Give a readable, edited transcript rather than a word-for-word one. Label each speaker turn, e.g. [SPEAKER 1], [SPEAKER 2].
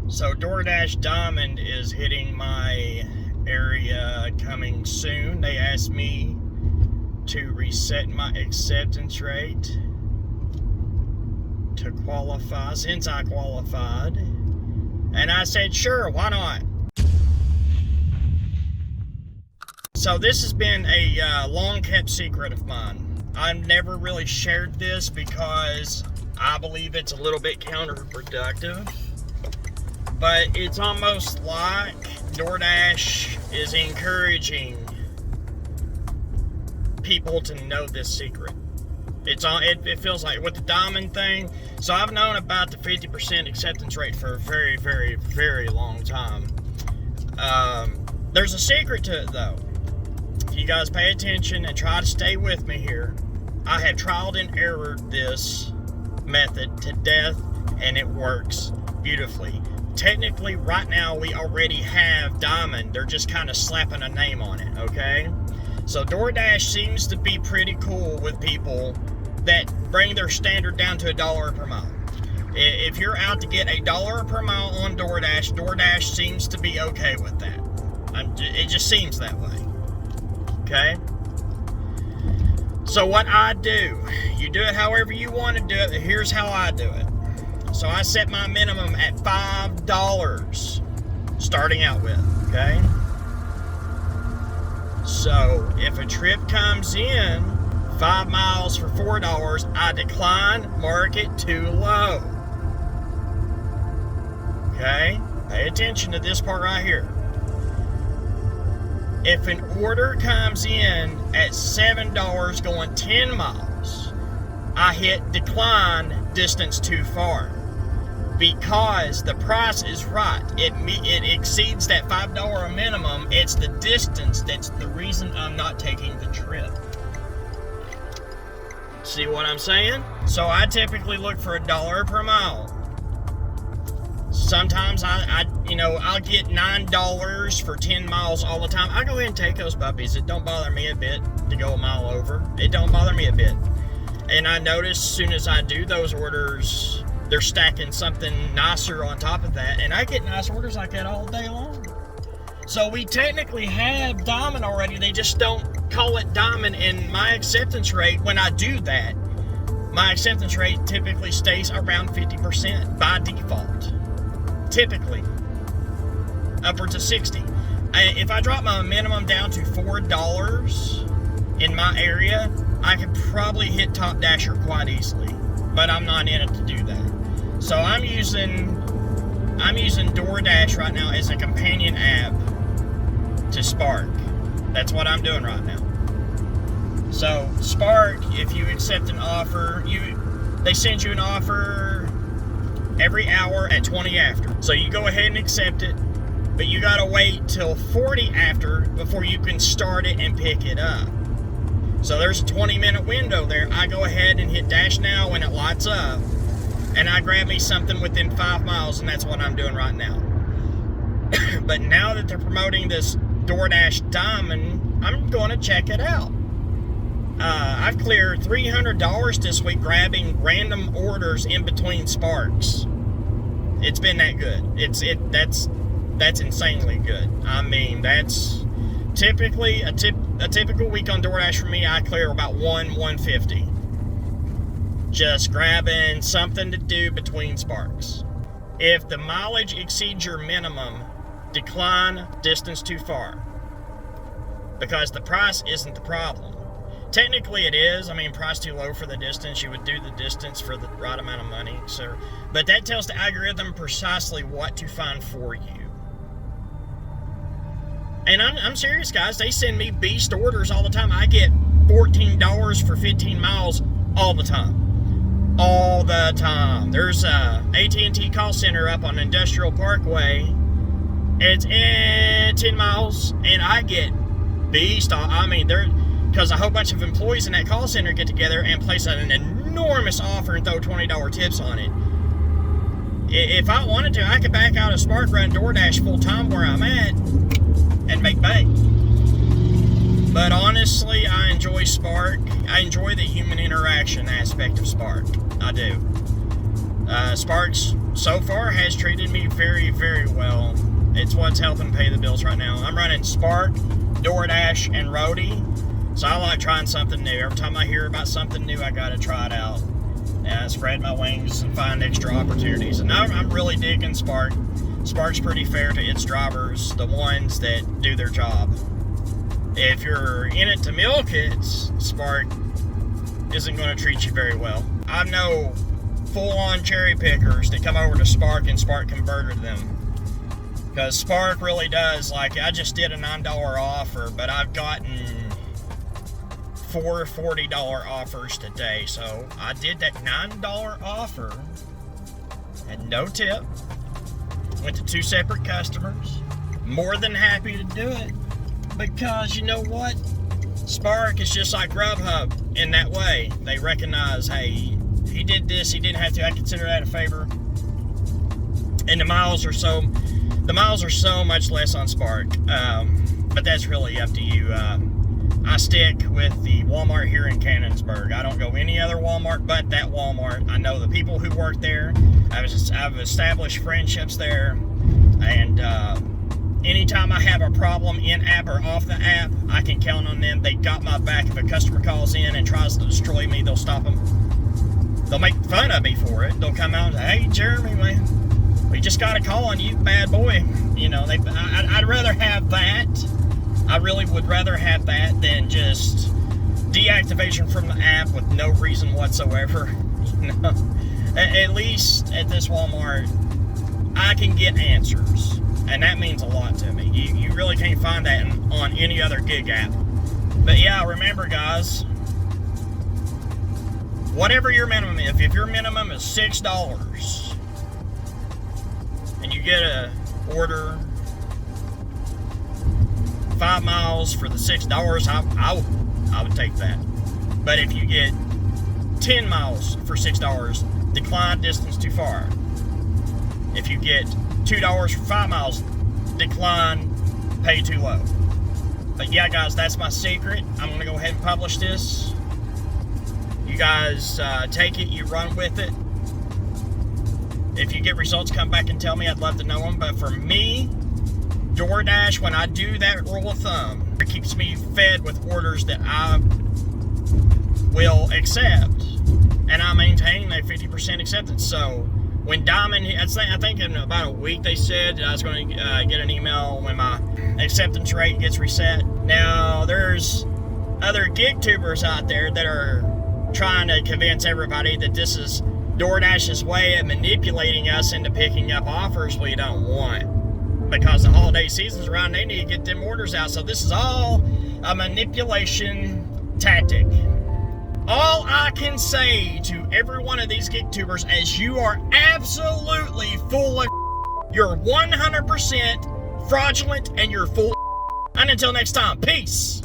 [SPEAKER 1] So DoorDash Diamond is hitting my area coming soon. They asked me to reset my acceptance rate to qualify since I qualified. And I said, sure, why not? So this has been a long kept secret of mine. I've never really shared this because I believe it's a little bit counterproductive. But it's almost like DoorDash is encouraging people to know this secret. It feels like with the diamond thing. So I've known about the 50% acceptance rate for a very, very, very long time. There's a secret to it though. If you guys pay attention and try to stay with me here, I have trialed and errored this method to death, and it works beautifully. Technically, right now, we already have Diamond. They're just kind of slapping a name on it, okay? So DoorDash seems to be pretty cool with people that bring their standard down to $1 per mile. If you're out to get $1 per mile on DoorDash, DoorDash seems to be okay with that. It just seems that way, okay? So what I do, you do it however you want to do it. Here's how I do it. So I set my minimum at $5 starting out with, okay? So if a trip comes in 5 miles for $4, I decline, mark it too low. Okay? Pay attention to this part right here. If an order comes in at $7 going 10 miles, I hit decline, distance too far. Because the price is right. It exceeds that $5 minimum. It's the distance that's the reason I'm not taking the trip. See what I'm saying? So I typically look for $1 per mile. Sometimes I'll get $9 for 10 miles all the time. I go ahead and take those puppies. It don't bother me a bit to go a mile over. It don't bother me a bit. And I notice as soon as I do those orders, they're stacking something nicer on top of that, and I get nice orders like that all day long. So we technically have Diamond already, they just don't call it Diamond, and my acceptance rate, when I do that, my acceptance rate typically stays around 50% by default. Typically. Upwards of 60. If I drop my minimum down to $4 in my area, I could probably hit Top Dasher quite easily, but I'm not in it to do that. So I'm using DoorDash right now as a companion app to Spark. That's what I'm doing right now. So Spark, if you accept an offer, they send you an offer every hour at 20 after. So you go ahead and accept it, but you gotta wait till 40 after before you can start it and pick it up. So there's a 20-minute window there. I go ahead and hit Dash Now when it lights up, and I grab me something within 5 miles, and that's what I'm doing right now. But now that they're promoting this DoorDash Diamond, I'm going to check it out. I've cleared $300 this week grabbing random orders in between Sparks. It's been that good. That's insanely good. I mean, that's typically a typical week on DoorDash for me. I clear about $150. Just grabbing something to do between Sparks. If the mileage exceeds your minimum, decline, distance too far. Because the price isn't the problem. Technically it is. I mean, price too low for the distance. You would do the distance for the right amount of money, sir. But that tells the algorithm precisely what to find for you. And I'm serious, guys. They send me beast orders all the time. I get $14 for 15 miles all the time. All the time. There's a AT&T call center up on Industrial Parkway. It's in 10 miles, and I get beast. I mean, because a whole bunch of employees in that call center get together and place an enormous offer and throw $20 tips on it. If I wanted to, I could back out of Spark, run DoorDash full time where I'm at, and make bank. But honestly, I enjoy Spark. I enjoy the human interaction aspect of Spark. I do. Spark's so far has treated me very, very well. It's what's helping pay the bills right now. I'm running Spark, DoorDash, and Roadie. So I like trying something new. Every time I hear about something new, I gotta try it out. And spread my wings and find extra opportunities. And I'm really digging Spark. Spark's pretty fair to its drivers, the ones that do their job. If you're in it to milk it, Spark isn't going to treat you very well. I know full-on cherry pickers that come over to Spark and Spark converted them. Because Spark really does, like, I just did a $9 offer, but I've gotten 4 $40 offers today. So I did that $9 offer and no tip. Went to 2 separate customers. More than happy to do it. Because you know what? Spark is just like Grubhub in that way. They recognize, hey, he did this, he didn't have to. I consider that a favor. And the miles are so much less on Spark. But that's really up to you. I stick with the Walmart here in Cannonsburg. I don't go any other Walmart but that Walmart. I know the people who work there. I've established friendships there. And anytime I have a problem in-app or off the app, I can count on them. They got my back. If a customer calls in and tries to destroy me, they'll stop them. They'll make fun of me for it. They'll come out and say, hey, Jeremy, man, we just got a call on you, bad boy. You know, I'd rather have that. I really would rather have that than just deactivation from the app with no reason whatsoever. You know? At least at this Walmart, I can get answers. And that means a lot to me. You really can't find that on any other gig app. But yeah, remember guys, whatever your minimum is, if your minimum is $6 and you get a order 5 miles for the $6, I would take that. But if you get 10 miles for $6, decline, distance too far. If you get $2 for 5 miles, decline, pay too low. But yeah, guys, that's my secret. I'm going to go ahead and publish this. You guys take it, you run with it. If you get results, come back and tell me. I'd love to know them. But for me, DoorDash, when I do that rule of thumb, it keeps me fed with orders that I will accept. And I maintain a 50% acceptance. So when Diamond, I think in about a week they said I was going to get an email when my acceptance rate gets reset. Now, there's other gig tubers out there that are trying to convince everybody that this is DoorDash's way of manipulating us into picking up offers we don't want. Because the holiday season's around, they need to get them orders out. So this is all a manipulation tactic. All I can say to every one of these gig tubers is you are absolutely full of you're 100% fraudulent and you're full of and until next time, peace.